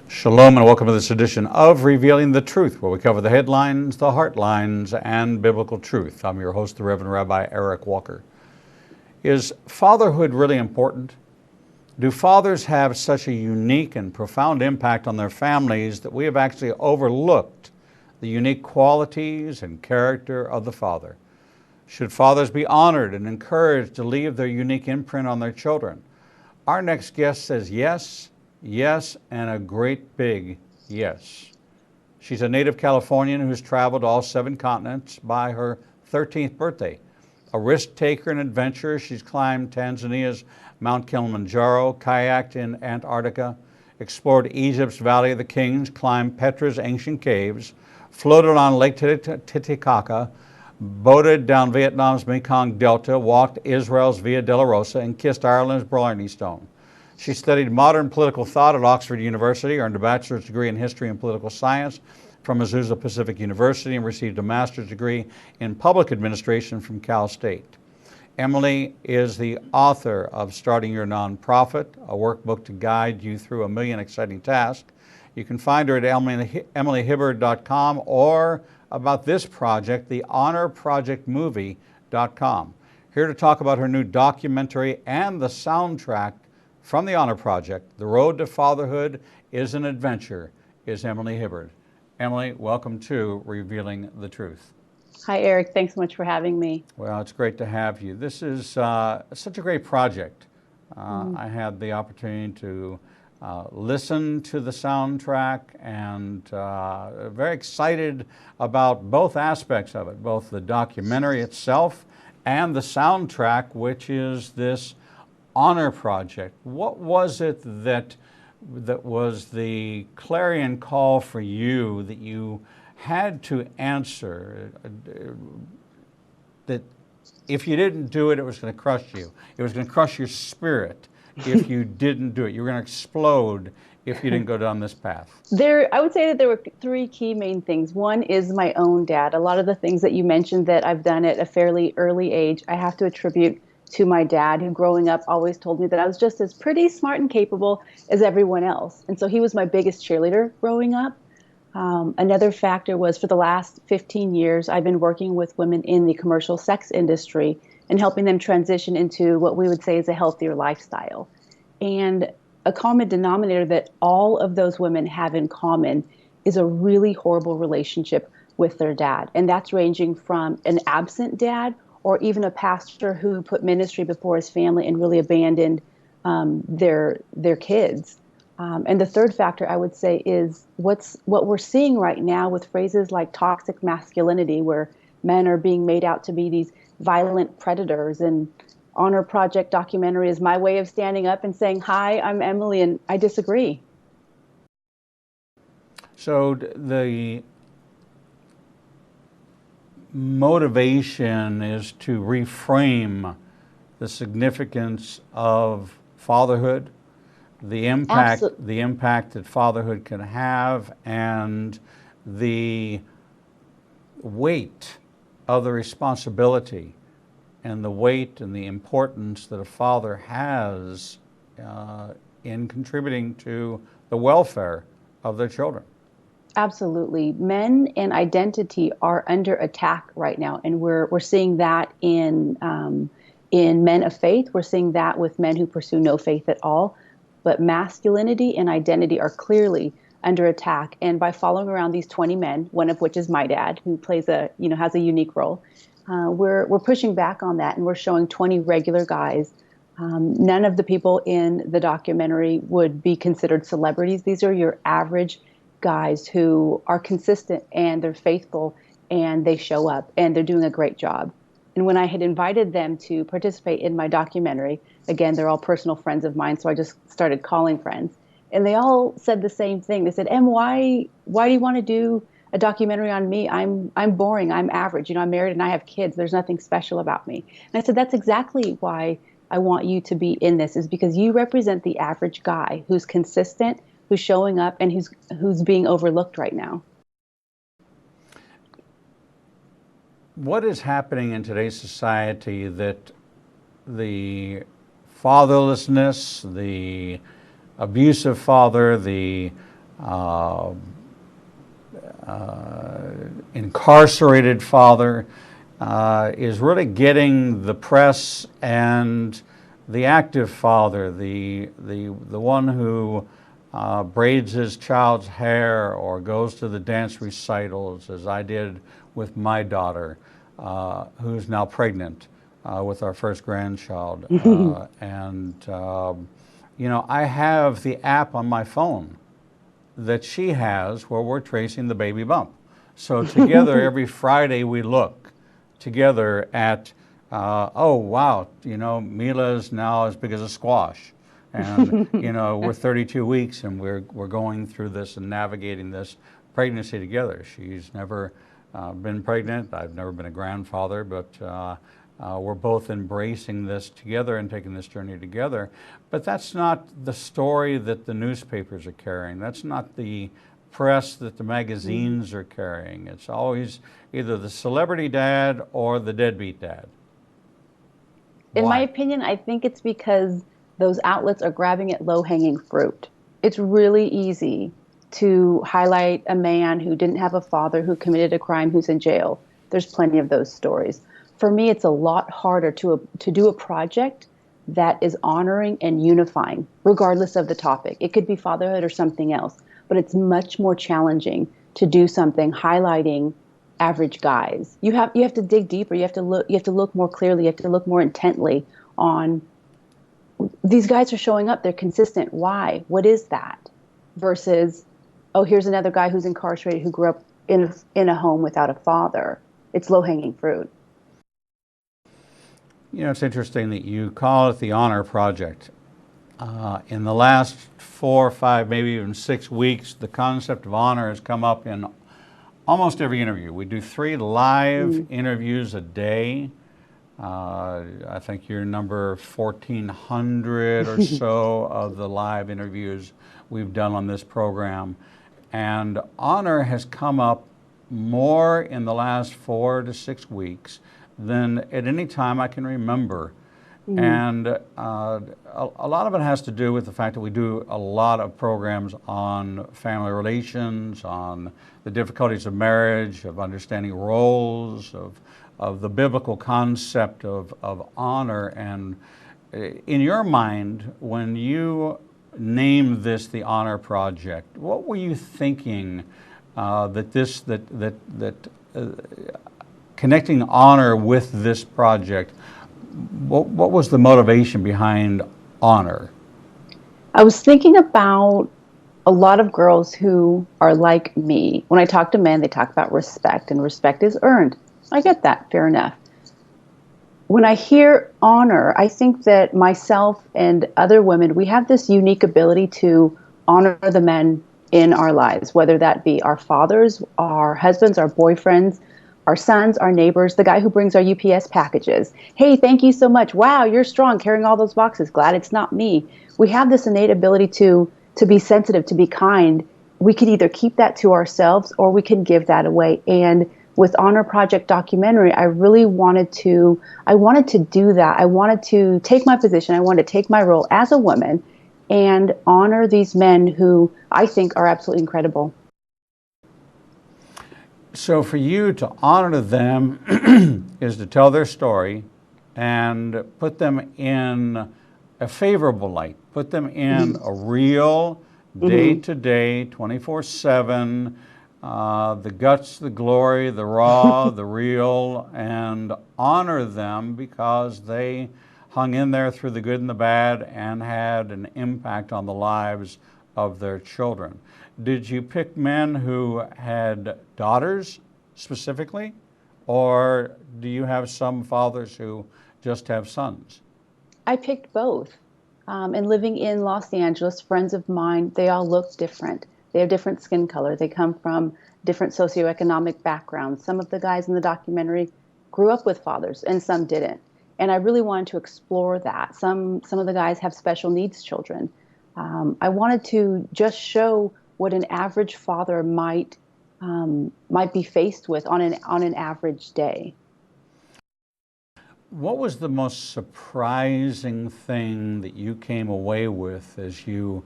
Shalom and welcome to this edition of Revealing the Truth, where we cover the headlines, the heartlines, and biblical truth. I'm your host, the Reverend Rabbi Eric Walker. Is fatherhood really important? Do fathers have such a unique and profound impact on their families that we have actually overlooked the unique qualities and character of the father? Should fathers be honored and encouraged to leave their unique imprint on their children? Our next guest says yes, yes, and a great big yes. She's a native Californian who's traveled all 7 continents by her 13th birthday. A risk taker and adventurer, she's climbed Tanzania's Mount Kilimanjaro, kayaked in Antarctica, explored Egypt's Valley of the Kings, climbed Petra's ancient caves, floated on Lake Titicaca, boated down Vietnam's Mekong Delta, walked Israel's Via Dolorosa, and kissed Ireland's Blarney Stone. She studied modern political thought at Oxford University, earned a bachelor's degree in history and political science from Azusa Pacific University, and received a master's degree in public administration from Cal State. Emily is the author of Starting Your Nonprofit, a workbook to guide you through a million exciting tasks. You can find her at emilyhibard.com or about this project, the honorprojectmovie.com. Here to talk about her new documentary and the soundtrack from the Honor Project, The Road to Fatherhood is an Adventure, is Emily Hibard. Emily, welcome to Revealing the Truth. Hi, Eric. Thanks so much for having me. Well, it's great to have you. This is such a great project. I had the opportunity to listen to the soundtrack and very excited about both aspects of it, both the documentary itself and the soundtrack, which is this Honor Project. What was it that was the clarion call for you that you had to answer, that if you didn't do it, it was going to crush you? It was going to crush your spirit if you didn't do it. You were going to explode if you didn't go down this path. I would say that there were 3 key main things. One is my own dad. A lot of the things that you mentioned that I've done at a fairly early age, I have to attribute to my dad, who growing up always told me that I was just as pretty, smart, and capable as everyone else. And so he was my biggest cheerleader growing up. Another factor was, for the last 15 years, I've been working with women in the commercial sex industry and helping them transition into what we would say is a healthier lifestyle. And a common denominator that all of those women have in common is a really horrible relationship with their dad. And that's ranging from an absent dad or even a pastor who put ministry before his family and really abandoned their kids. And the third factor, I would say, is what we're seeing right now with phrases like toxic masculinity, where men are being made out to be these violent predators. And Honor Project documentary is my way of standing up and saying, hi, I'm Emily, and I disagree. So the motivation is to reframe the significance of fatherhood, the impact that fatherhood can have, and the weight of the responsibility and the weight and the importance that a father has in contributing to the welfare of their children. Absolutely. Men and identity are under attack right now, and we're seeing that in men of faith. We're seeing that with men who pursue no faith at all. But masculinity and identity are clearly under attack. And by following around these 20 men, one of which is my dad, who has a unique role, we're pushing back on that, and we're showing 20 regular guys. None of the people in the documentary would be considered celebrities. These are your average guys who are consistent and they're faithful and they show up and they're doing a great job. And when I had invited them to participate in my documentary, again, they're all personal friends of mine, so I just started calling friends. And they all said the same thing. They said, Em, why do you want to do a documentary on me? I'm boring, I'm average, I'm married and I have kids, there's nothing special about me. And I said, that's exactly why I want you to be in this, is because you represent the average guy who's consistent, who's showing up, and who's being overlooked right now. What is happening in today's society that the fatherlessness, the abusive father, the uh, incarcerated father is really getting the press, and the active father, the one who braids his child's hair or goes to the dance recitals, as I did with my daughter, who's now pregnant with our first grandchild. You know, I have the app on my phone that she has where we're tracing the baby bump. So together every Friday we look together at, oh wow, you know, Mila's now as big as a squash. And you know, we're 32 weeks and we're going through this and navigating this pregnancy together. She's never been pregnant. I've never been a grandfather, but we're both embracing this together and taking this journey together. But that's not the story that the newspapers are carrying. That's not the press that the magazines are carrying. It's always either the celebrity dad or the deadbeat dad. In my Why? opinion, I think it's because those outlets are grabbing at low-hanging fruit. It's really easy to highlight a man who didn't have a father, who committed a crime, who's in jail. There's plenty of those stories. For me, it's a lot harder to do a project that is honoring and unifying, regardless of the topic. It could be fatherhood or something else, but it's much more challenging to do something highlighting average guys. You have to dig deeper. You have to look more clearly. You have to look more intently on these guys are showing up. They're consistent. Why? What is that? Versus, oh, here's another guy who's incarcerated who grew up in a home without a father. It's low-hanging fruit. You know, it's interesting that you call it the Honor Project. In the last 4 or 5, maybe even 6 weeks, the concept of honor has come up in almost every interview. We do 3 live interviews a day. I think you're number 1,400 or so of the live interviews we've done on this program. And honor has come up more in the last 4 to 6 weeks than at any time I can remember. And a lot of it has to do with the fact that we do a lot of programs on family relations, on the difficulties of marriage, of understanding roles, of the biblical concept of honor. And in your mind, when you named this the Honor Project, what were you thinking connecting honor with this project? What was the motivation behind honor? I was thinking about a lot of girls who are like me. When I talk to men, they talk about respect, and respect is earned. I get that, fair enough. When I hear honor, I think that myself and other women, we have this unique ability to honor the men in our lives, whether that be our fathers, our husbands, our boyfriends, our sons, our neighbors, the guy who brings our UPS packages. Hey, thank you so much. Wow, you're strong carrying all those boxes. Glad it's not me. We have this innate ability to be sensitive, to be kind. We could either keep that to ourselves or we can give that away. And with Honor Project documentary, I really wanted to do that. I wanted to take my position. I wanted to take my role as a woman and honor these men who I think are absolutely incredible. So for you to honor them is to tell their story and put them in a favorable light, put them in a real, day-to-day, 24/7, the guts, the glory, the raw, the real, and honor them because they hung in there through the good and the bad and had an impact on the lives of their children. Did you pick men who had daughters specifically, or do you have some fathers who just have sons? I picked both. And living in Los Angeles, friends of mine, they all look different. They have different skin color. They come from different socioeconomic backgrounds. Some of the guys in the documentary grew up with fathers, and some didn't. And I really wanted to explore that. Some of the guys have special needs children. I wanted to just show what an average father might be faced with on an average day. What was the most surprising thing that you came away with as you,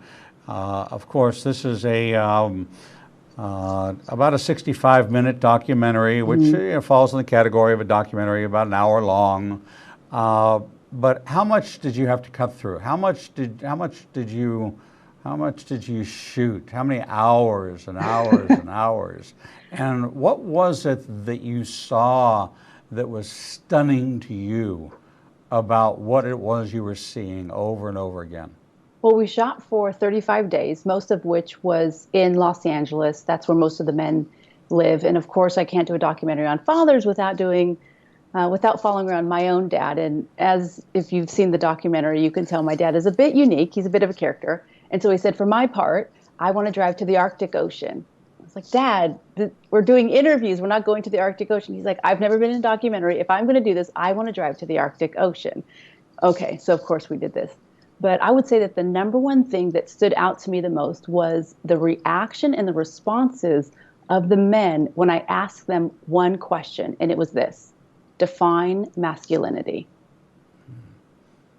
of course, this is about a 65-minute documentary, which falls in the category of a documentary about an hour long. But how much did you have to cut through? How much did you shoot? How many hours and hours and hours? And what was it that you saw that was stunning to you about what it was you were seeing over and over again? Well, we shot for 35 days, most of which was in Los Angeles. That's where most of the men live. And of course, I can't do a documentary on fathers without following around my own dad. And as if you've seen the documentary, you can tell my dad is a bit unique. He's a bit of a character. And so he said, for my part, I want to drive to the Arctic Ocean. I was like, Dad, we're doing interviews. We're not going to the Arctic Ocean. He's like, I've never been in a documentary. If I'm going to do this, I want to drive to the Arctic Ocean. Okay, so of course we did this. But I would say that the number one thing that stood out to me the most was the reaction and the responses of the men when I asked them one question, and it was this: define masculinity.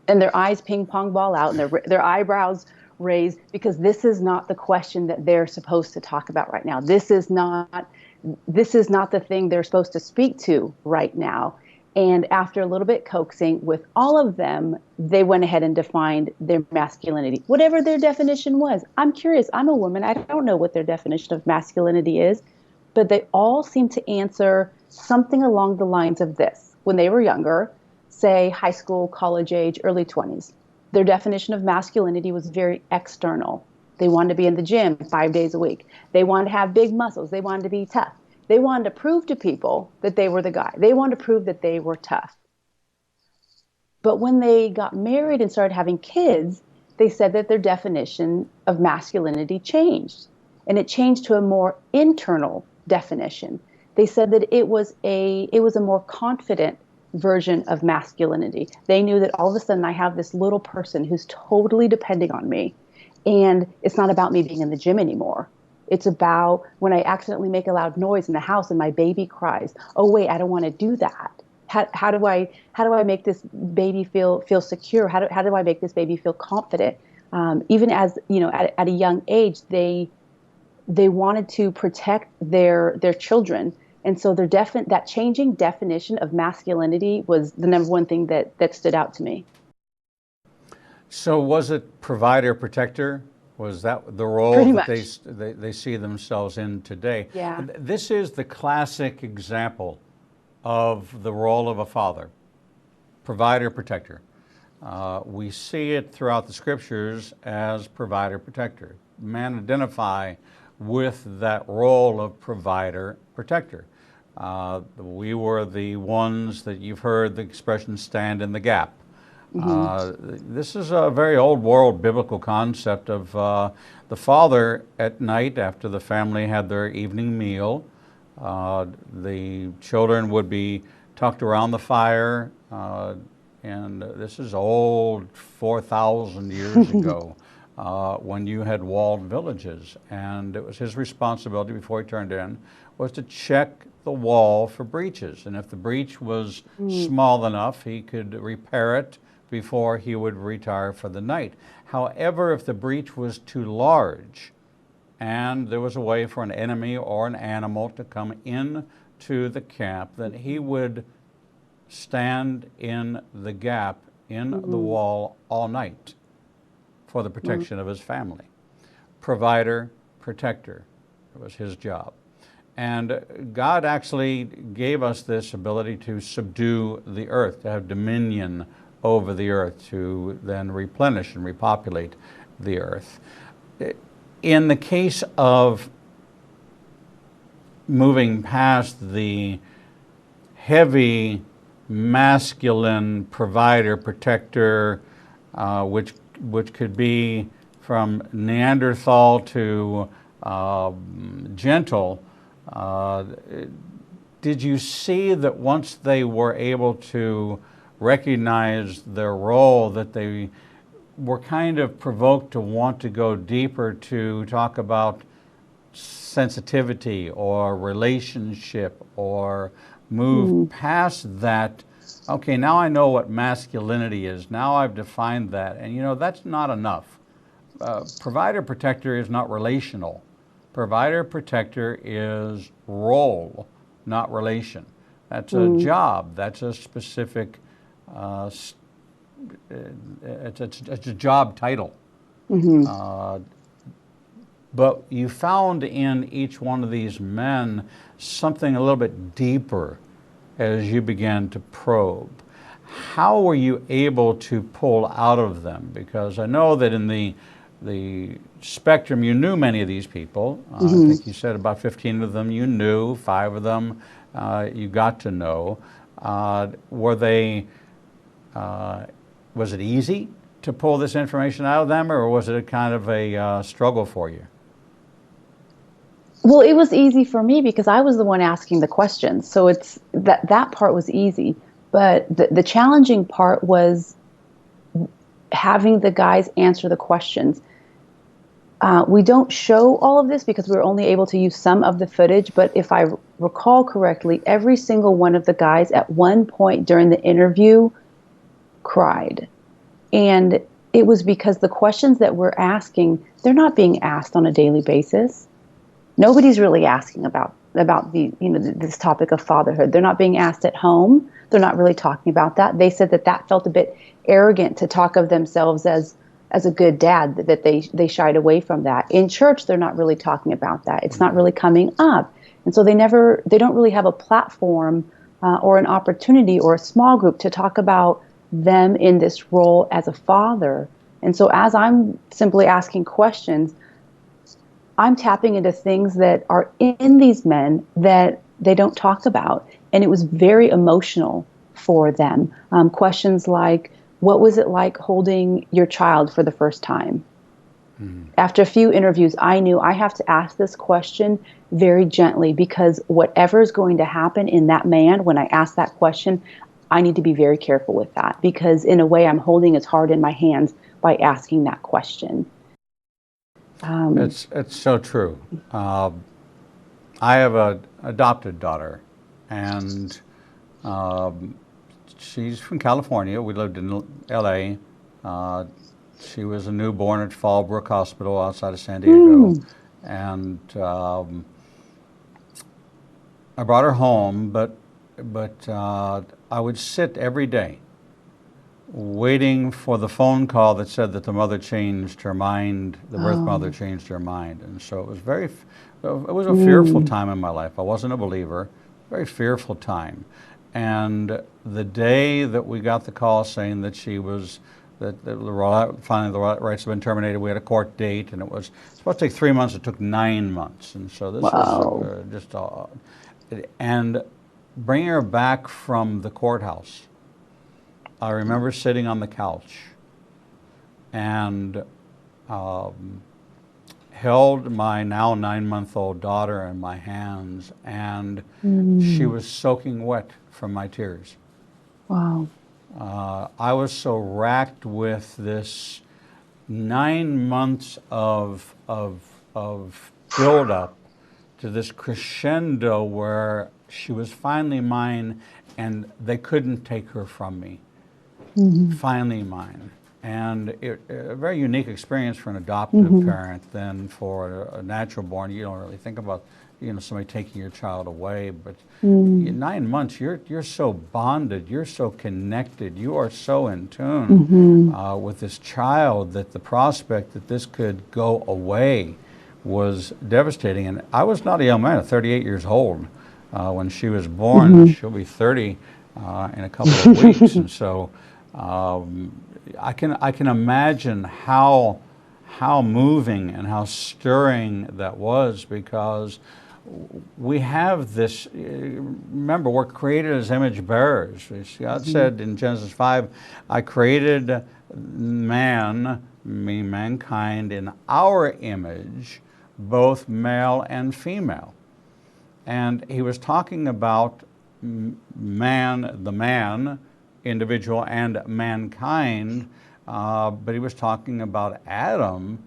And their eyes ping pong ball out, and their eyebrows raised, because this is not the question that they're supposed to talk about right now. This is not the thing they're supposed to speak to right now. And after a little bit coaxing with all of them, they went ahead and defined their masculinity, whatever their definition was. I'm curious. I'm a woman. I don't know what their definition of masculinity is, but they all seem to answer something along the lines of this. When they were younger, say high school, college age, early 20s, their definition of masculinity was very external. They wanted to be in the gym 5 days a week. They wanted to have big muscles. They wanted to be tough. They wanted to prove to people that they were the guy. They wanted to prove that they were tough. But when they got married and started having kids, they said that their definition of masculinity changed. And it changed to a more internal definition. They said that it was a more confident version of masculinity. They knew that all of a sudden I have this little person who's totally depending on me. And it's not about me being in the gym anymore. It's about when I accidentally make a loud noise in the house and my baby cries. Oh, wait, I don't want to do that. How do I make this baby feel secure? How do I make this baby feel confident? Even as, at a young age, they wanted to protect their children. And so that changing definition of masculinity was the number one thing that stood out to me. So was it provider protector? Was that the role that they see themselves in today? Yeah. This is the classic example of the role of a father, provider protector. We see it throughout the scriptures as provider protector. Men identify with that role of provider protector. We were the ones that you've heard the expression stand in the gap. This is a very old world biblical concept of the father at night after the family had their evening meal. The children would be tucked around the fire, and this is old, 4,000 years ago, when you had walled villages. And it was his responsibility before he turned in was to check the wall for breaches. And if the breach was small enough, he could repair it before he would retire for the night. However, if the breach was too large and there was a way for an enemy or an animal to come in to the camp, then he would stand in the gap in the wall all night for the protection of his family. Provider, protector, it was his job. And God actually gave us this ability to subdue the earth, to have dominion over the earth, to then replenish and repopulate the earth. In the case of moving past the heavy masculine provider, protector, which could be from Neanderthal to gentle, did you see that once they were able to recognize their role, that they were kind of provoked to want to go deeper, to talk about sensitivity or relationship, or move past that okay, now I know what masculinity is. Now I've defined that. And you know, that's not enough. Provider protector is not relational. Provider protector is role, not relation. That's a job. That's a specific, it's a job title. But you found in each one of these men something a little bit deeper as you began to probe. How were you able to pull out of them? Because I know that in the spectrum, you knew many of these people. I think you said about 15 of them you knew, 5 of them you got to know. Were they, was it easy to pull this information out of them, or was it a kind of a struggle for you? Well, it was easy for me because I was the one asking the questions. So it's that part was easy. But the challenging part was having the guys answer the questions. We don't show all of this because we were only able to use some of the footage. But if I recall correctly, every single one of the guys at one point during the interview cried. And it was because the questions that we're asking, they're not being asked on a daily basis. Nobody's really asking about this topic of fatherhood. They're not being asked at home. They're not really talking about that. They said that felt a bit arrogant to talk of themselves as a good dad, that they shied away from that. In church, they're not really talking about that. It's not really coming up. And so they don't really have a platform or an opportunity or a small group to talk about them in this role as a father. And so as I'm simply asking questions, I'm tapping into things that are in these men that they don't talk about. And it was very emotional for them. Questions like, what was it like holding your child for the first time? After a few interviews, I knew I have to ask this question very gently, because whatever is going to happen in that man when I ask that question, I need to be very careful with that, because in a way I'm holding his heart in my hands by asking that question. It's so true. I have an adopted daughter, and she's from California. We lived in L.A. She was a newborn at Fallbrook Hospital outside of San Diego, and I brought her home, but I would sit every day waiting for the phone call that said that the mother changed her mind, the birth mother changed her mind. And so it was a fearful time in my life. I wasn't a believer, very fearful time. And the day that we got the call saying that finally the rights have been terminated, we had a court date, and it was supposed to take 3 months. It took 9 months. And so this was just, and bringing her back from the courthouse, I remember sitting on the couch and held my now 9-month-old daughter in my hands, and she was soaking wet from my tears. Wow. I was so racked with this 9 months of build-up to this crescendo where she was finally mine, and they couldn't take her from me. Finally mine. And a very unique experience for an adoptive parent than for a natural born. You don't really think about somebody taking your child away, but 9 months, you're so bonded, you're so connected, you are so in tune with this child that the prospect that this could go away was devastating. And I was not a young man, 38 years old when she was born. She'll be 30 in a couple of weeks, and so I can imagine how moving and how stirring that was, because we have this, remember, we're created as image bearers. God said in Genesis 5, I created mankind in our image, both male and female. And he was talking about the man, individual, and mankind, but he was talking about Adam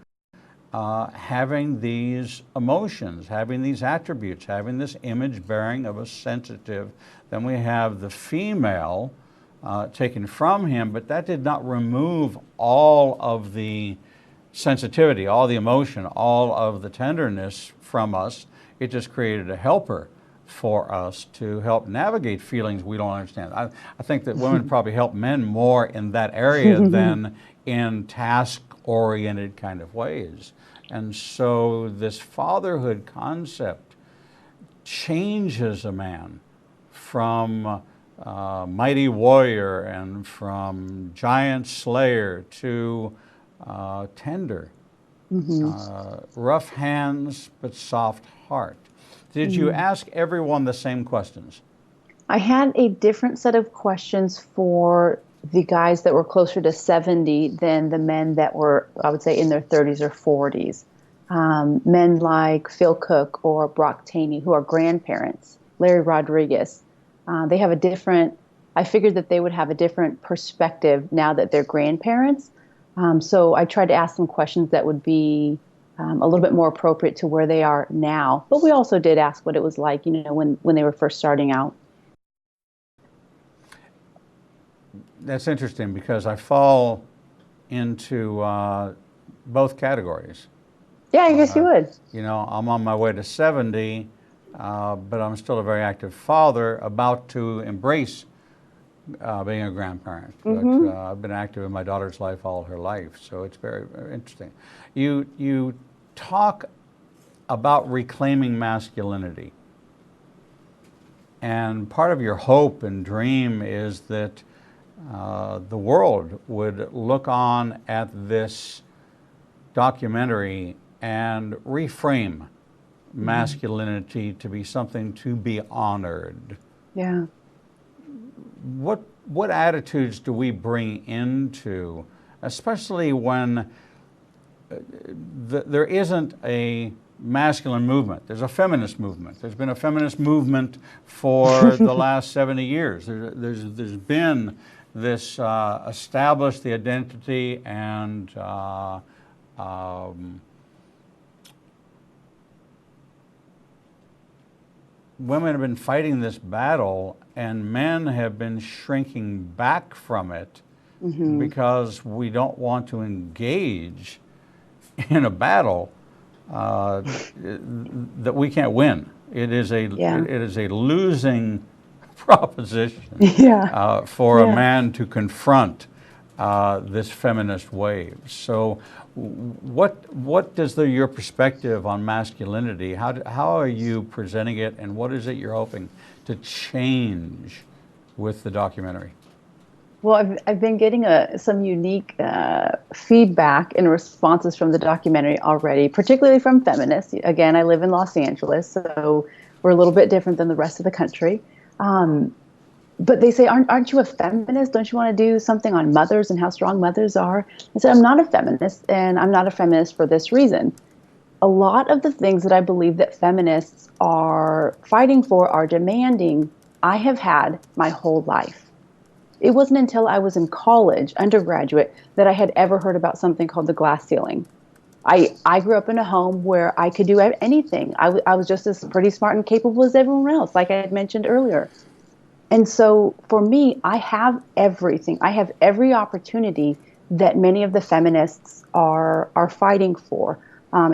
having these emotions, having these attributes, having this image bearing of a sensitive. Then we have the female taken from him, but that did not remove all of the sensitivity, all the emotion, all of the tenderness from us. It just created a helper for us to help navigate feelings we don't understand. I think that women probably help men more in that area than in task-oriented kind of ways. And so this fatherhood concept changes a man from mighty warrior and from giant slayer to tender, rough hands but soft heart. Did you ask everyone the same questions? I had a different set of questions for the guys that were closer to 70 than the men that were, I would say, in their 30s or 40s. Men like Phil Cook or Brock Taney, who are grandparents, Larry Rodriguez. They have a different, I figured that they would have a different perspective now that they're grandparents. So I tried to ask them questions that would be a little bit more appropriate to where they are now. But we also did ask what it was like, when they were first starting out. That's interesting because I fall into both categories. Yeah, I guess you would. I'm on my way to 70, but I'm still a very active father, about to embrace being a grandparent. But I've been active in my daughter's life all her life, so it's very, very interesting. You talk about reclaiming masculinity, and part of your hope and dream is that the world would look on at this documentary and reframe masculinity to be something to be honored. Yeah. What attitudes do we bring into, especially when there isn't a masculine movement? There's a feminist movement. There's been a feminist movement for the last 70 years. There's been this established the identity and women have been fighting this battle, and men have been shrinking back from it because we don't want to engage in a battle that we can't win. It is a losing proposition for a man to confront this feminist wave. So what does your perspective on masculinity, how are you presenting it, and what is it you're hoping to change with the documentary? Well, I've been getting some unique feedback and responses from the documentary already, particularly from feminists. Again, I live in Los Angeles, so we're a little bit different than the rest of the country. But they say, aren't you a feminist? Don't you want to do something on mothers and how strong mothers are? I said, I'm not a feminist, and I'm not a feminist for this reason. A lot of the things that I believe that feminists are fighting for, are demanding, I have had my whole life. It wasn't until I was in college, undergraduate, that I had ever heard about something called the glass ceiling. I grew up in a home where I could do anything. I was just as pretty smart and capable as everyone else, like I had mentioned earlier. And so for me, I have everything. I have every opportunity that many of the feminists are fighting for.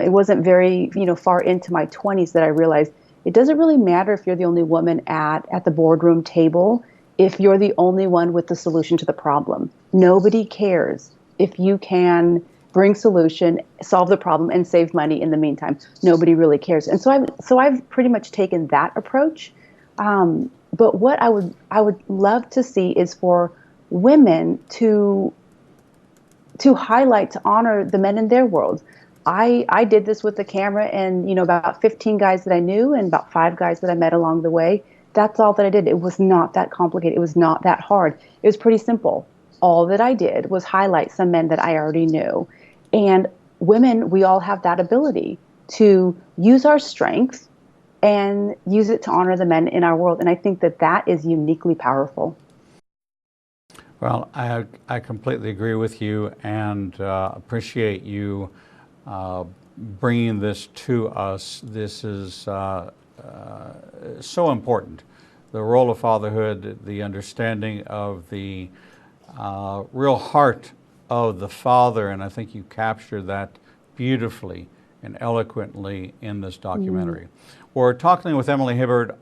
It wasn't very far into my 20s that I realized it doesn't really matter if you're the only woman at the boardroom table, if you're the only one with the solution to the problem. Nobody cares if you can bring solution, solve the problem, and save money in the meantime. Nobody really cares. And so I've pretty much taken that approach. But what I would love to see is for women to highlight, to honor the men in their world. I did this with the camera and, about 15 guys that I knew and about 5 guys that I met along the way. That's all that I did. It was not that complicated. It was not that hard. It was pretty simple. All that I did was highlight some men that I already knew. And women, we all have that ability to use our strengths and use it to honor the men in our world. And I think that is uniquely powerful. Well, I completely agree with you and appreciate you bringing this to us. This is so important the role of fatherhood, the understanding of the real heart of the father, and I think you captured that beautifully and eloquently in this documentary. We're talking with Emily Hibard,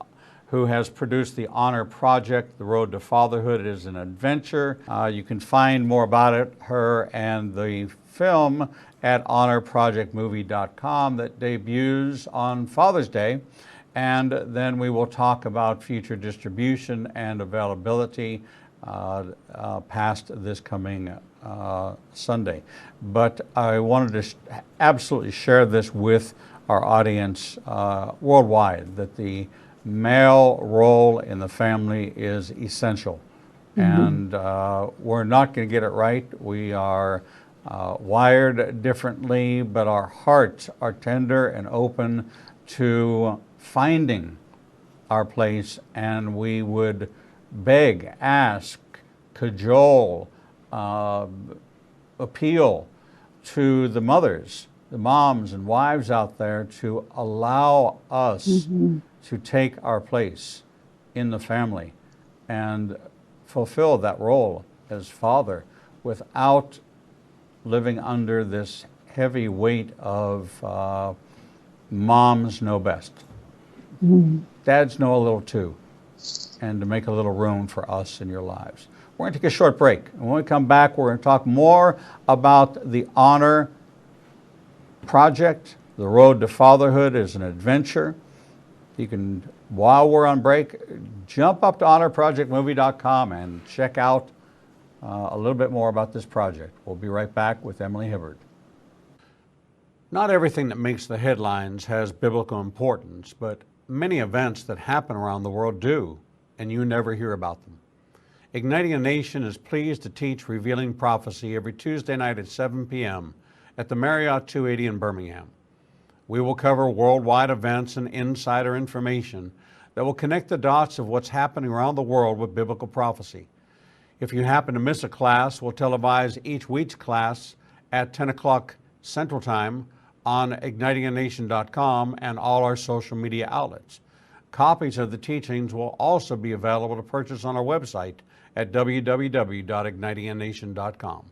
who has produced the Honor Project, The Road to Fatherhood. It is an adventure. You can find more about it, her and the film, at honorprojectmovie.com, that debuts on Father's Day. And then we will talk about future distribution and availability past this coming Sunday. But I wanted to absolutely share this with our audience worldwide, that the male role in the family is essential. And we're not going to get it right. We are wired differently, but our hearts are tender and open to finding our place, and we would beg, ask, cajole, appeal to the mothers, the moms and wives out there, to allow us to take our place in the family and fulfill that role as father without living under this heavy weight of moms know best. Dads know a little too, and to make a little room for us in your lives. We're going to take a short break. And when we come back, we're going to talk more about the Honor Project. The Road to Fatherhood is an adventure. You can, while we're on break, jump up to honorprojectmovie.com and check out a little bit more about this project. We'll be right back with Emily Hibard. Not everything that makes the headlines has biblical importance, but many events that happen around the world do, and you never hear about them. Igniting a Nation is pleased to teach Revealing Prophecy every Tuesday night at 7 p.m. at the Marriott 280 in Birmingham. We will cover worldwide events and insider information that will connect the dots of what's happening around the world with biblical prophecy. If you happen to miss a class, we'll televise each week's class at 10 o'clock Central Time on ignitinganation.com and all our social media outlets. Copies of the teachings will also be available to purchase on our website at www.ignitinganation.com.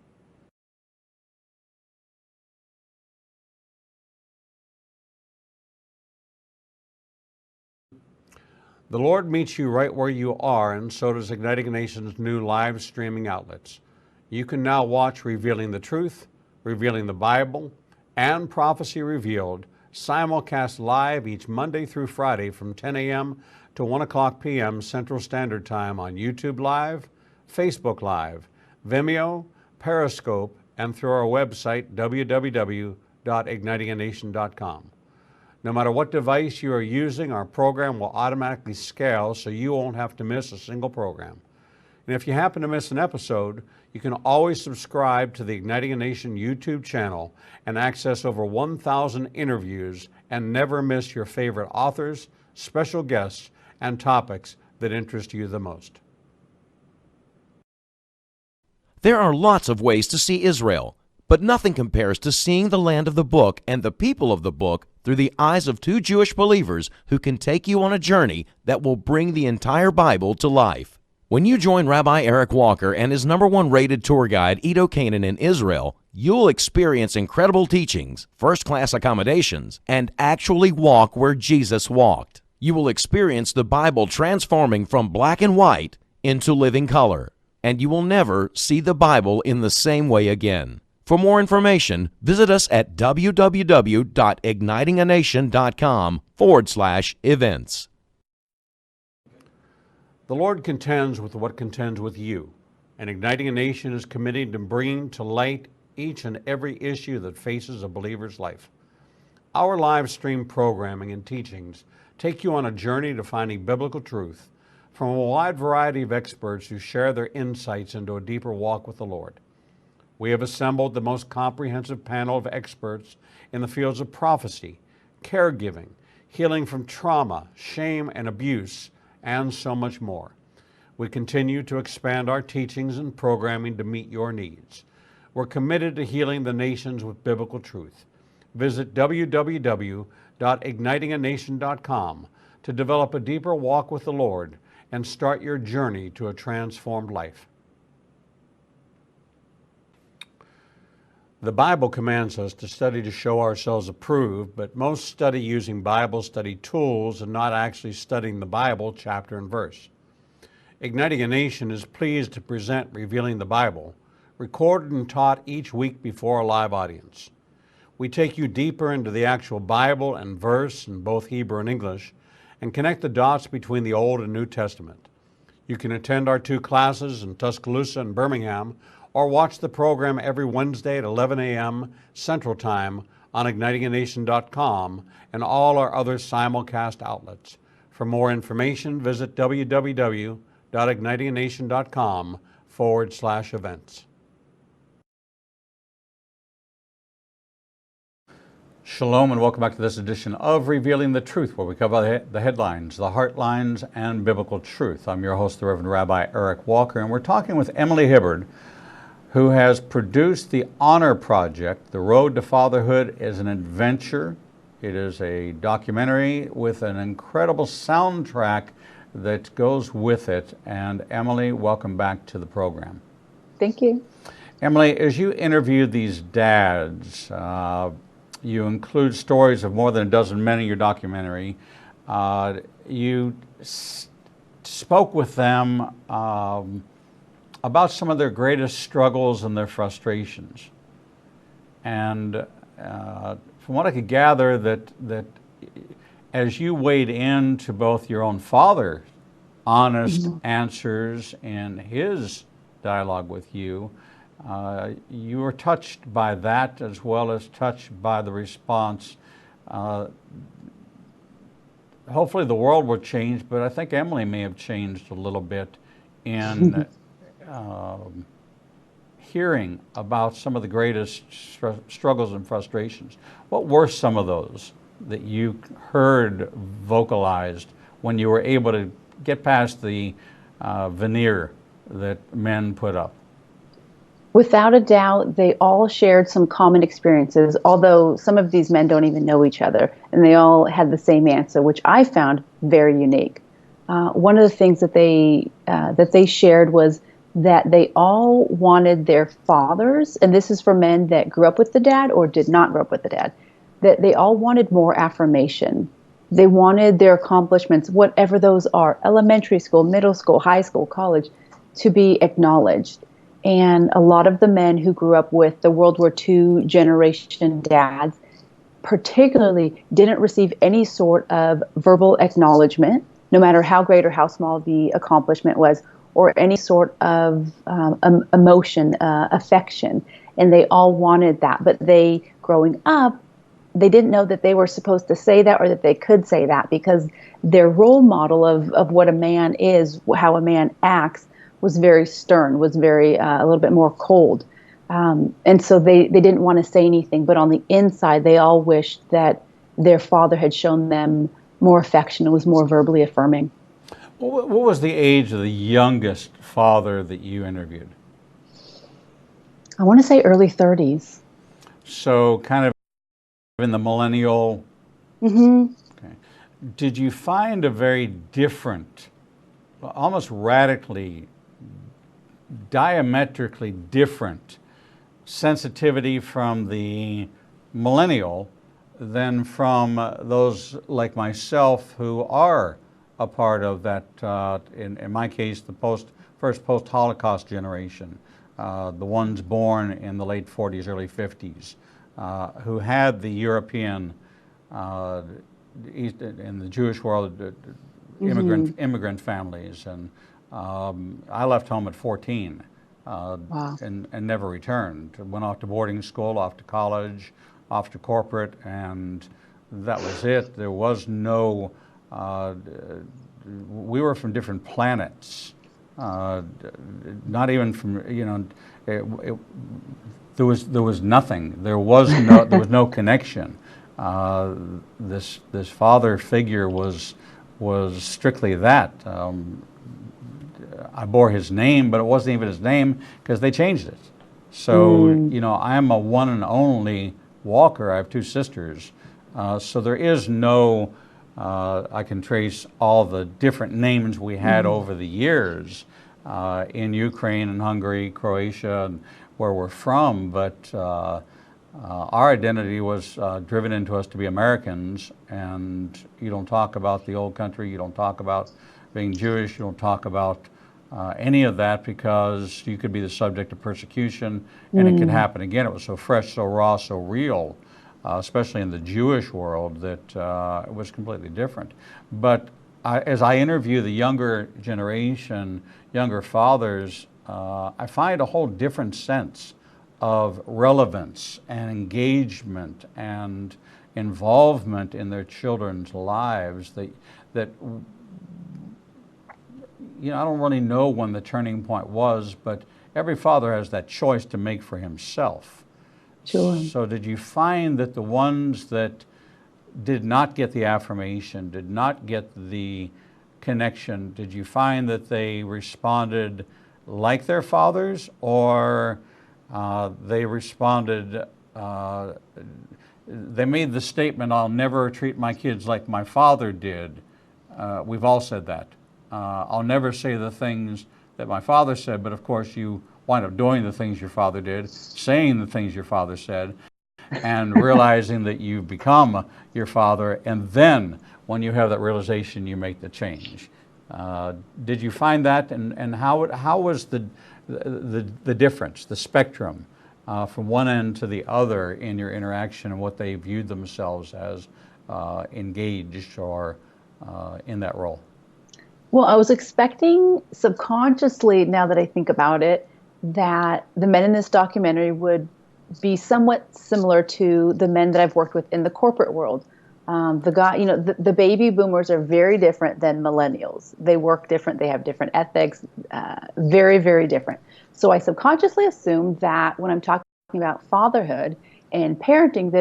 The Lord meets you right where you are, and so does Igniting a Nation's new live streaming outlets. You can now watch Revealing the Truth, Revealing the Bible, and Prophecy Revealed simulcast live each Monday through Friday from 10 a.m. to 1 o'clock p.m. Central Standard Time on YouTube Live, Facebook Live, Vimeo, Periscope, and through our website, www.ignitinganation.com. No matter what device you are using, our program will automatically scale so you won't have to miss a single program. And if you happen to miss an episode, you can always subscribe to the Igniting a Nation YouTube channel and access over 1,000 interviews and never miss your favorite authors, special guests, and topics that interest you the most. There are lots of ways to see Israel, but nothing compares to seeing the land of the book and the people of the book through the eyes of two Jewish believers who can take you on a journey that will bring the entire Bible to life. When you join Rabbi Eric Walker and his #1 rated tour guide, Edo Canaan, in Israel, you'll experience incredible teachings, first-class accommodations, and actually walk where Jesus walked. You will experience the Bible transforming from black and white into living color, and you will never see the Bible in the same way again. For more information, visit us at www.ignitinganation.com/events. The Lord contends with what contends with you, and Igniting a Nation is committed to bringing to light each and every issue that faces a believer's life. Our live stream programming and teachings take you on a journey to finding biblical truth from a wide variety of experts who share their insights into a deeper walk with the Lord. We have assembled the most comprehensive panel of experts in the fields of prophecy, caregiving, healing from trauma, shame, and abuse, and so much more. We continue to expand our teachings and programming to meet your needs. We're committed to healing the nations with biblical truth. Visit www.ignitinganation.com to develop a deeper walk with the Lord and start your journey to a transformed life. The Bible commands us to study to show ourselves approved, but most study using Bible study tools and not actually studying the Bible chapter and verse. Igniting a Nation is pleased to present Revealing the Bible, recorded and taught each week before a live audience. We take you deeper into the actual Bible and verse in both Hebrew and English and connect the dots between the Old and New Testament. You can attend our 2 classes in Tuscaloosa and Birmingham, or watch the program every Wednesday at 11 a.m. Central Time on ignitinganation.com and all our other simulcast outlets. For more information, visit www.ignitinganation.com/events. Shalom and welcome back to this edition of Revealing the Truth, where we cover the headlines, the heartlines, and biblical truth. I'm your host, the Reverend Rabbi Eric Walker, and we're talking with Emily Hibard, who has produced the Honor Project. The Road to Fatherhood is an adventure. It is a documentary with an incredible soundtrack that goes with it. And Emily, welcome back to the program. Thank you. Emily, as you interview these dads, you include stories of more than a dozen men in your documentary. You spoke with them about some of their greatest struggles and their frustrations. And from what I could gather, that as you weighed into both your own father's honest answers and his dialogue with you, you were touched by that as well as touched by the response. Hopefully the world will change, but I think Emily may have changed a little bit in hearing about some of the greatest struggles and frustrations. What were some of those that you heard vocalized when you were able to get past the veneer that men put up? Without a doubt, they all shared some common experiences, although some of these men don't even know each other, and they all had the same answer, which I found very unique. One of the things that they shared was that they all wanted their fathers, and this is for men that grew up with the dad or did not grow up with the dad, that they all wanted more affirmation. They wanted their accomplishments, whatever those are, elementary school, middle school, high school, college, to be acknowledged. And a lot of the men who grew up with the World War II generation dads particularly didn't receive any sort of verbal acknowledgement, no matter how great or how small the accomplishment was, or any sort of emotion, affection. And they all wanted that. But they, growing up, they didn't know that they were supposed to say that or that they could say that, because their role model of what a man is, how a man acts, was very stern, was very a little bit more cold. And so they didn't want to say anything. But on the inside, they all wished that their father had shown them more affection and was more verbally affirming. What was the age of the youngest father that you interviewed? I want to say early 30s. So kind of in the millennial. Mm-hmm. Okay. Did you find a very different, almost radically, diametrically different sensitivity from the millennial than from those like myself who are a part of that, in my case, the first post-Holocaust generation, the ones born in the late 40s, early 50s, who had the European, in the Jewish world, immigrant families. And I left home at 14 Wow. and never returned. Went off to boarding school, off to college, off to corporate, and that was it. There was no, we were from different planets, not even from, there was nothing. There was no connection. This father figure was strictly that. I bore his name, but it wasn't even his name because they changed it. So, I am a one and only Walker. I have two sisters. So there is no I can trace all the different names we had over the years in Ukraine and Hungary, Croatia, and where we're from, but our identity was driven into us to be Americans, and you don't talk about the old country, you don't talk about being Jewish, you don't talk about any of that, because you could be the subject of persecution and it could happen again. It was so fresh, so raw, so real, especially in the Jewish world, that it was completely different. But as I interview the younger generation, younger fathers, I find a whole different sense of relevance and engagement and involvement in their children's lives that I don't really know when the turning point was, but every father has that choice to make for himself. Sure. So did you find that the ones that did not get the affirmation, did not get the connection, did you find that they responded like their fathers, or they responded, they made the statement, "I'll never treat my kids like my father did"? We've all said that. I'll never say the things that my father said, but of course you wind up doing the things your father did, saying the things your father said, and realizing that you've become your father, and then when you have that realization, you make the change. Did you find that, and how was the difference, the spectrum, from one end to the other in your interaction and what they viewed themselves as engaged or in that role? Well, I was expecting subconsciously, now that I think about it, that the men in this documentary would be somewhat similar to the men that I've worked with in the corporate world. The baby boomers are very different than millennials. They work different. They have different ethics, very, very different. So I subconsciously assumed that when I'm talking about fatherhood and parenting,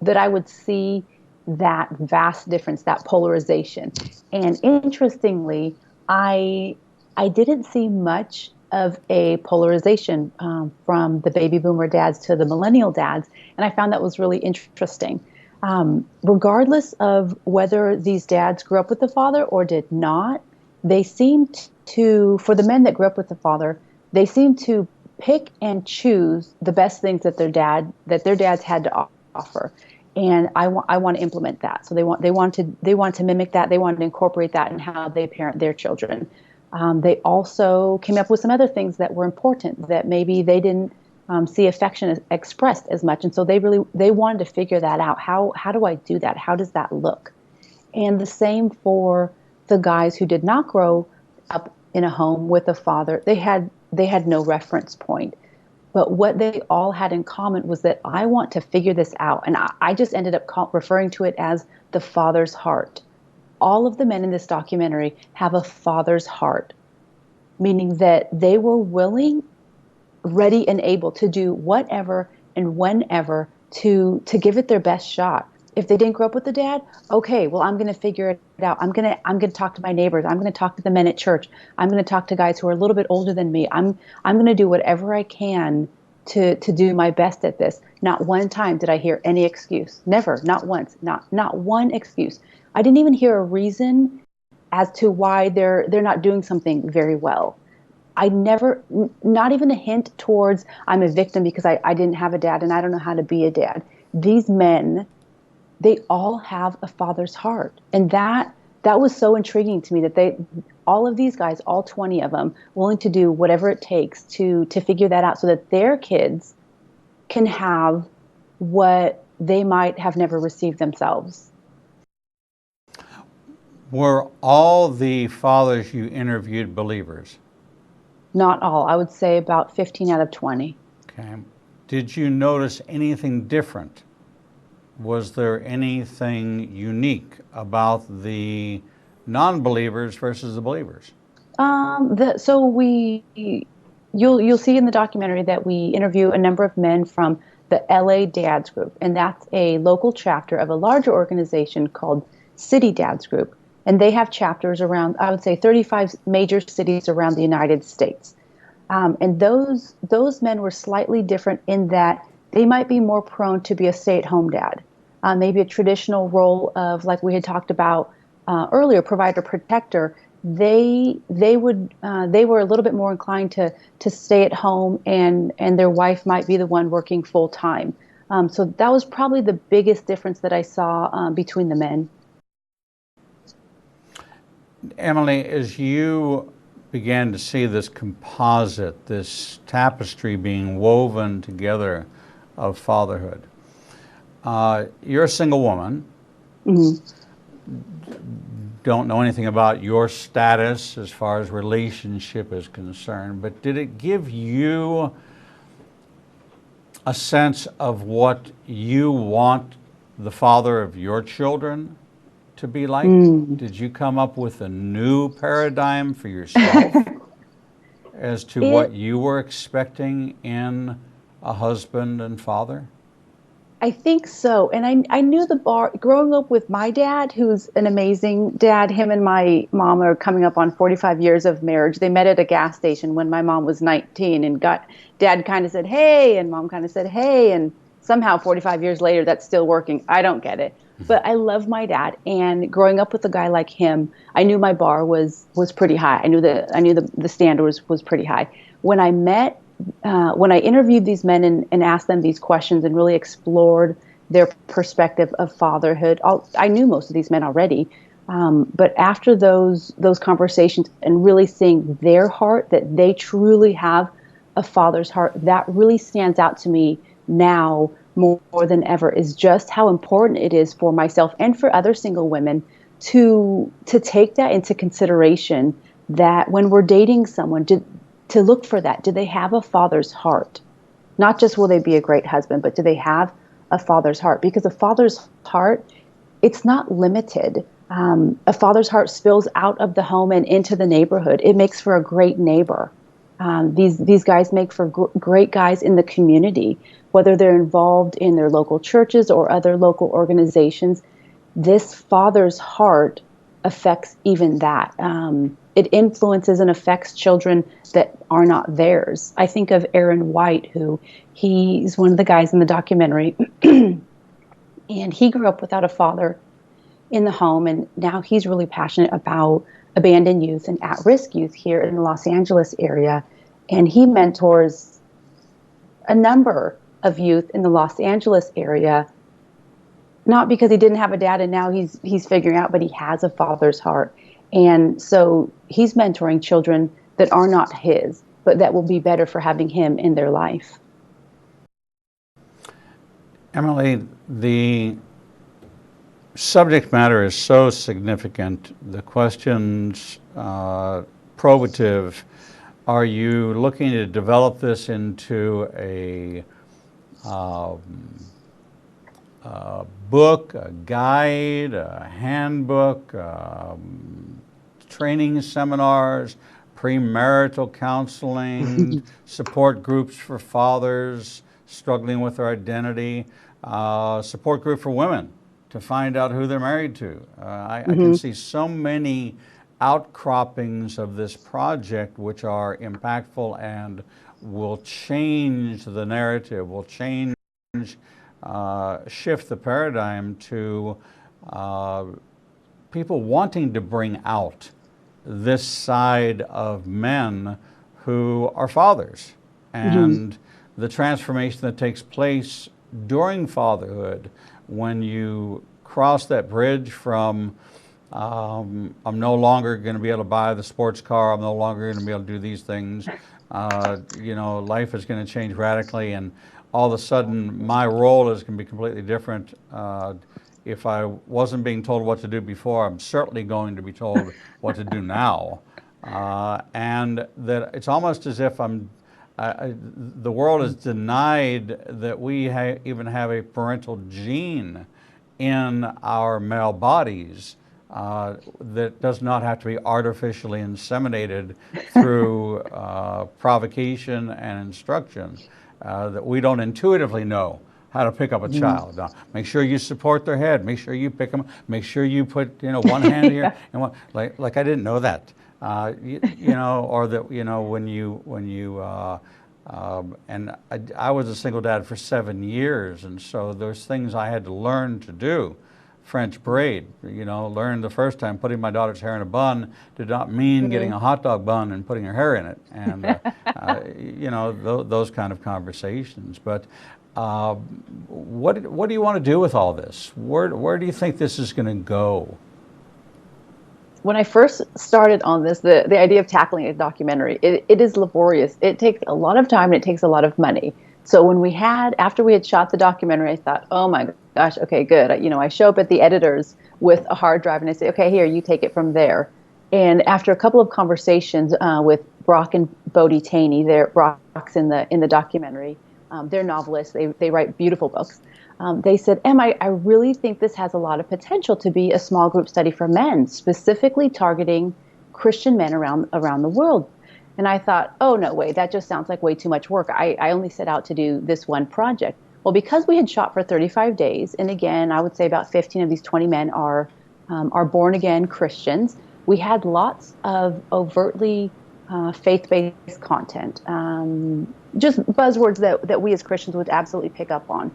that I would see that vast difference, that polarization. And interestingly, I didn't see much of a polarization from the baby boomer dads to the millennial dads, and I found that was really interesting. Regardless of whether these dads grew up with the father or did not, they seemed to, for the men that grew up with the father, they seemed to pick and choose the best things that their dads had to offer. And I want to implement that. So they want to mimic that. They want to incorporate that in how they parent their children. They also came up with some other things that were important that maybe they didn't see affection expressed as much, and so they wanted to figure that out. How do I do that? How does that look? And the same for the guys who did not grow up in a home with a father. They had no reference point. But what they all had in common was that I want to figure this out. And I just ended up referring to it as the father's heart. All of the men in this documentary have a father's heart, meaning that they were willing, ready, and able to do whatever and whenever to give it their best shot. If they didn't grow up with the dad, okay, well, I'm going to figure it out. I'm going to talk to my neighbors. I'm going to talk to the men at church. I'm going to talk to guys who are a little bit older than me. I'm going to do whatever I can to do my best at this. Not one time did I hear any excuse. Never, not once, not one excuse. I didn't even hear a reason as to why they're not doing something very well. I never, not even a hint towards I'm a victim because I didn't have a dad and I don't know how to be a dad. These men, they all have a father's heart. And that was so intriguing to me, that all of these guys, all 20 of them, willing to do whatever it takes to figure that out so that their kids can have what they might have never received themselves. Were all the fathers you interviewed believers? Not all. I would say about 15 out of 20. Okay. Did you notice anything different? Was there anything unique about the non-believers versus the believers? You'll see in the documentary that we interview a number of men from the LA Dads Group, and that's a local chapter of a larger organization called City Dads Group. And they have chapters around, I would say, 35 major cities around the United States. And those men were slightly different in that they might be more prone to be a stay-at-home dad. maybe a traditional role of, like we had talked about earlier, provider protector, they were a little bit more inclined to stay at home, and their wife might be the one working full time. So that was probably the biggest difference that I saw between the men. Emily, as you began to see this composite, this tapestry being woven together of fatherhood, you're a single woman. Mm-hmm. Don't know anything about your status as far as relationship is concerned, but did it give you a sense of what you want the father of your children to be like? Did you come up with a new paradigm for yourself as to what you were expecting in a husband and father? I think so. And I knew the bar growing up with my dad, who's an amazing dad. Him and my mom are coming up on 45 years of marriage. They met at a gas station when my mom was 19, and dad kind of said, "Hey," and mom kind of said, "Hey," and somehow 45 years later, that's still working. I don't get it. But I love my dad, and growing up with a guy like him, I knew my bar was pretty high. I knew the standard was pretty high. When I interviewed these men and asked them these questions and really explored their perspective of fatherhood, I knew most of these men already. But after those conversations and really seeing their heart, that they truly have a father's heart, that really stands out to me now more than ever, is just how important it is for myself and for other single women to take that into consideration, that when we're dating someone, to look for that. Do they have a father's heart? Not just will they be a great husband, but do they have a father's heart? Because a father's heart, it's not limited. A father's heart spills out of the home and into the neighborhood. It makes for a great neighbor. These guys make for great guys in the community, whether they're involved in their local churches or other local organizations. This father's heart affects even that. It influences and affects children that are not theirs. I think of Aaron White, he's one of the guys in the documentary, and he grew up without a father in the home, and now he's really passionate about abandoned youth and at-risk youth here in the Los Angeles area, and he mentors a number of youth in the Los Angeles area, not because he didn't have a dad and now he's figuring out, but he has a father's heart. And so he's mentoring children that are not his, but that will be better for having him in their life. Emily, the subject matter is so significant. The questions probative. Are you looking to develop this into a book, a guide, a handbook, training seminars, premarital counseling, support groups for fathers struggling with their identity, support group for women to find out who they're married to? I can see so many outcroppings of this project which are impactful and will change the narrative, will change, shift the paradigm to people wanting to bring out this side of men who are fathers, and the transformation that takes place during fatherhood when you cross that bridge from I'm no longer going to be able to buy the sports car, I'm no longer going to be able to do these things, life is going to change radically, and all of a sudden my role is going to be completely different. If I wasn't being told what to do before, I'm certainly going to be told what to do now. And that it's almost as if the world is denied that we even have a parental gene in our male bodies that does not have to be artificially inseminated through provocation and instruction, that we don't intuitively know how to pick up a child. Now, make sure you support their head. Make sure you pick them. Make sure you put one hand here and one, like I didn't know that. Or that when you And I was a single dad for 7 years, and so there's things I had to learn to do. French braid, learned the first time putting my daughter's hair in a bun did not mean getting a hot dog bun and putting her hair in it, and those kind of conversations. But what do you want to do with all this? Where do you think this is going to go? When I first started on this, the idea of tackling a documentary, it is laborious. It takes a lot of time and it takes a lot of money. So after we had shot the documentary, I thought, oh my gosh, okay, good. I show up at the editors with a hard drive and I say, okay, here, you take it from there. And after a couple of conversations with Brock and Bodie Taney, Brock's in the documentary, they're novelists, they write beautiful books. They said, Em, I really think this has a lot of potential to be a small group study for men, specifically targeting Christian men around the world. And I thought, oh, no way, that just sounds like way too much work. I only set out to do this one project. Well, because we had shot for 35 days, and again, I would say about 15 of these 20 men are born-again Christians, we had lots of overtly faith-based content, just buzzwords that we as Christians would absolutely pick up on.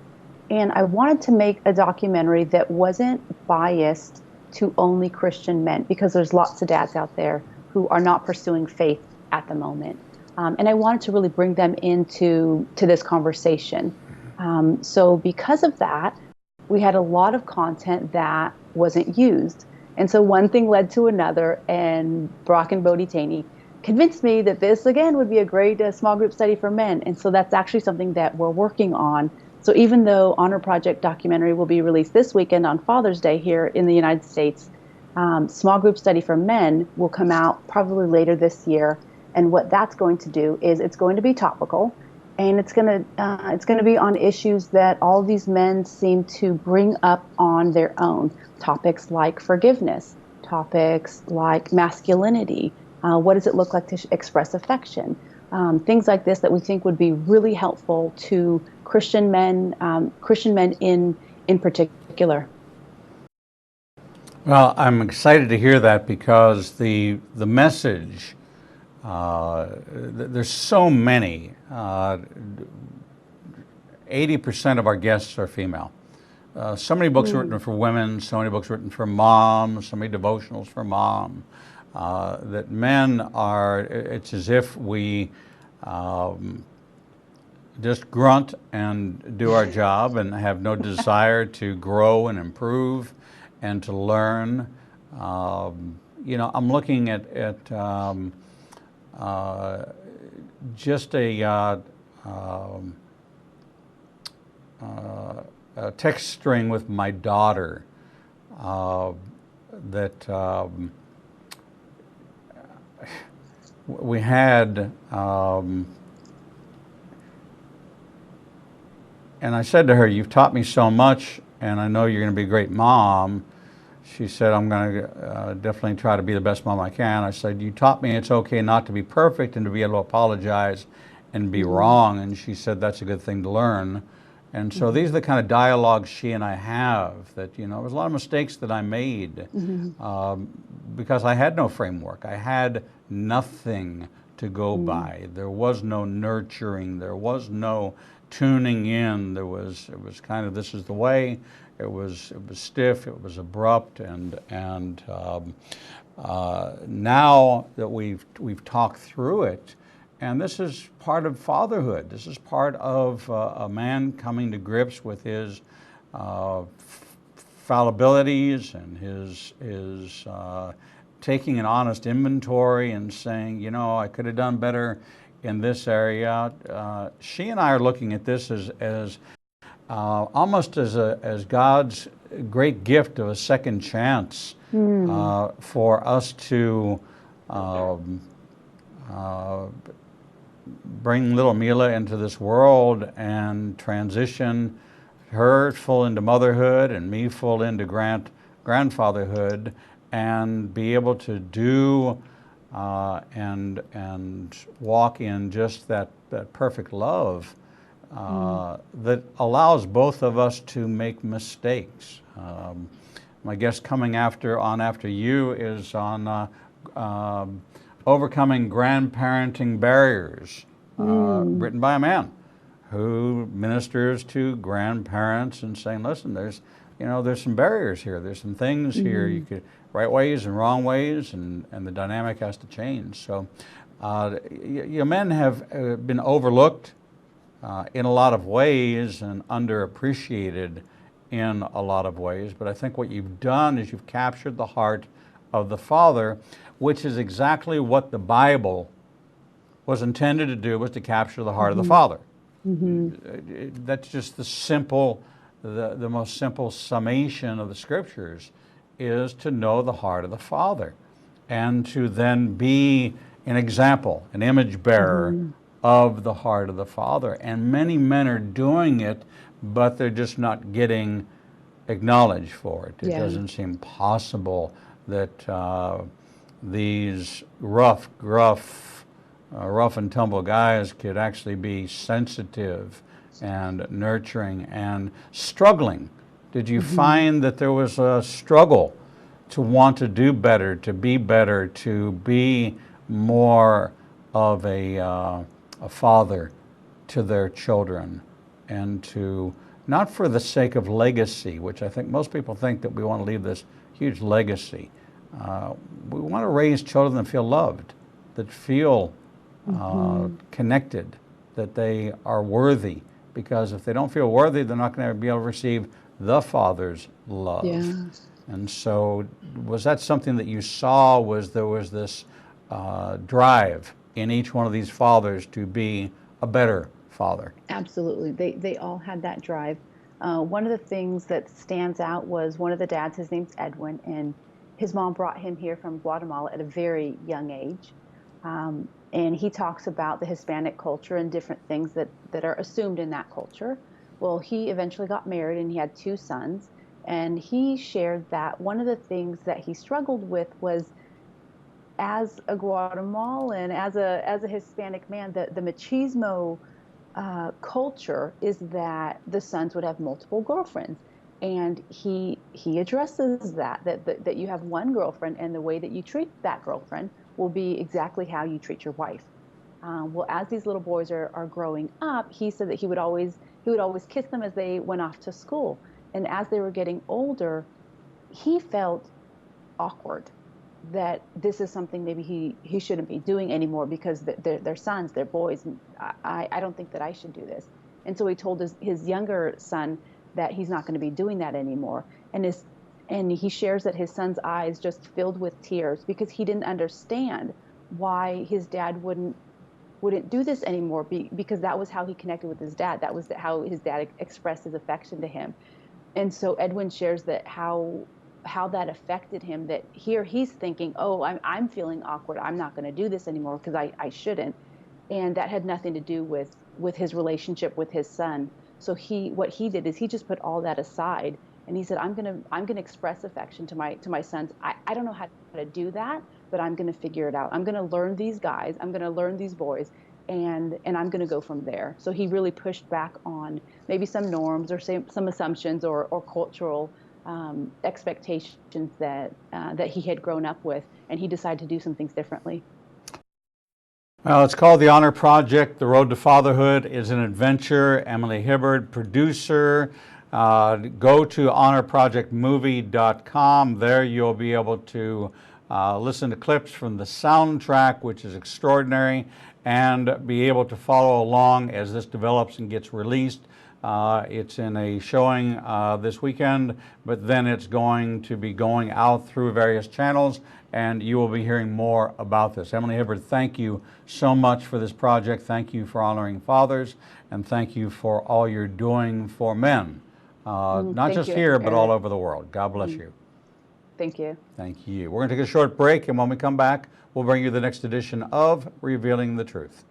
And I wanted to make a documentary that wasn't biased to only Christian men, because there's lots of dads out there who are not pursuing faith at the moment. And I wanted to really bring them into this conversation. So because of that, we had a lot of content that wasn't used. And so one thing led to another, and Brock and Bodie Taney convinced me that this, again, would be a great small group study for men. And so that's actually something that we're working on. So even though Honor Project documentary will be released this weekend on Father's Day here in the United States, Small Group Study for Men will come out probably later this year. And what that's going to do is it's going to be topical, and it's going to be on issues that all these men seem to bring up on their own. Topics like forgiveness, topics like masculinity, what does it look like to express affection, things like this that we think would be really helpful to Christian men in particular. Well, I'm excited to hear that, because the message, there's so many. 80% of our guests are female. So many books written for women, so many books written for moms, so many devotionals for mom, that men are, it's as if we just grunt and do our job and have no desire to grow and improve and to learn. I'm looking at just a text string with my daughter that we had, and I said to her, "You've taught me so much, and I know you're going to be a great mom." She said, "I'm going to definitely try to be the best mom I can." I said, "You taught me it's okay not to be perfect and to be able to apologize and be wrong." And she said, "That's a good thing to learn." And so these are the kind of dialogues she and I have, that, there was a lot of mistakes that I made because I had no framework. I had nothing to go by. There was no nurturing. There was no tuning in. It was kind of, this is the way. It was stiff. It was abrupt. And now that we've talked through it, and this is part of fatherhood. This is part of a man coming to grips with his fallibilities and his taking an honest inventory and saying, I could have done better in this area. She and I are looking at this as almost as God's great gift of a second chance for us to bring little Mila into this world and transition her full into motherhood and me full into grandfatherhood, and be able to do and walk in just that perfect love that allows both of us to make mistakes. My guest coming after you is on overcoming grandparenting barriers. written by a man who ministers to grandparents and saying, listen, there's some barriers here. There's some things here. You could right ways and wrong ways, and the dynamic has to change. So men have been overlooked in a lot of ways and underappreciated in a lot of ways. But I think what you've done is you've captured the heart of the Father, which is exactly what the Bible was intended to do, was to capture the heart of the Father. That's just the most simple summation of the Scriptures, is to know the heart of the Father and to then be an example, an image bearer of the heart of the Father. And many men are doing it, but they're just not getting acknowledged for it. It doesn't seem possible that these rough and tumble guys could actually be sensitive and nurturing and struggling. Did you find that there was a struggle to want to do better, to be more of a father to their children, and to, not for the sake of legacy, which I think most people think that we want to leave this huge legacy. We want to raise children that feel loved, that feel connected, that they are worthy, because if they don't feel worthy, they're not going to be able to receive the Father's love. And so was that something that you saw, there was this drive in each one of these fathers to be a better father? Absolutely. They all had that drive. One of the things that stands out was one of the dads, his name's Edwin, and his mom brought him here from Guatemala at a very young age. And he talks about the Hispanic culture and different things that are assumed in that culture. Well, he eventually got married and he had 2 sons. And he shared that one of the things that he struggled with was, as a Guatemalan, as a Hispanic man, the machismo culture is that the sons would have multiple girlfriends. And he addresses that you have one girlfriend, and the way that you treat that girlfriend will be exactly how you treat your wife. Well, as these little boys are growing up, he said that he would always kiss them as they went off to school. And as they were getting older, he felt awkward that this is something maybe he shouldn't be doing anymore, because they're sons, they're boys. And I don't think that I should do this. And so he told his younger son that he's not going to be doing that anymore. And he shares that his son's eyes just filled with tears, because he didn't understand why his dad wouldn't do this anymore, because that was how he connected with his dad. That was how his dad expressed his affection to him. And so Edwin shares that how that affected him, that here he's thinking, oh, I'm feeling awkward, I'm not going to do this anymore because I shouldn't. And that had nothing to do with his relationship with his son. So what he did is he just put all that aside, and he said, I'm gonna express affection to my sons. I don't know how to do that, but I'm gonna figure it out. I'm gonna learn these guys, I'm gonna learn these boys, and I'm gonna go from there. So he really pushed back on maybe some norms or some assumptions or cultural expectations that he had grown up with, and he decided to do some things differently. Well, it's called The Honor Project. The Road to Fatherhood is an adventure. Emily Hibard, producer. Go to honorprojectmovie.com. There you'll be able to listen to clips from the soundtrack, which is extraordinary, and be able to follow along as this develops and gets released. It's in a showing this weekend, but then it's going to be going out through various channels, and you will be hearing more about this. Emily Hibard, thank you so much for this project. Thank you for honoring fathers, and thank you for all you're doing for men, not just here, but all over the world. God bless you. Thank you. Thank you. We're going to take a short break, and when we come back, we'll bring you the next edition of Revealing the Truth.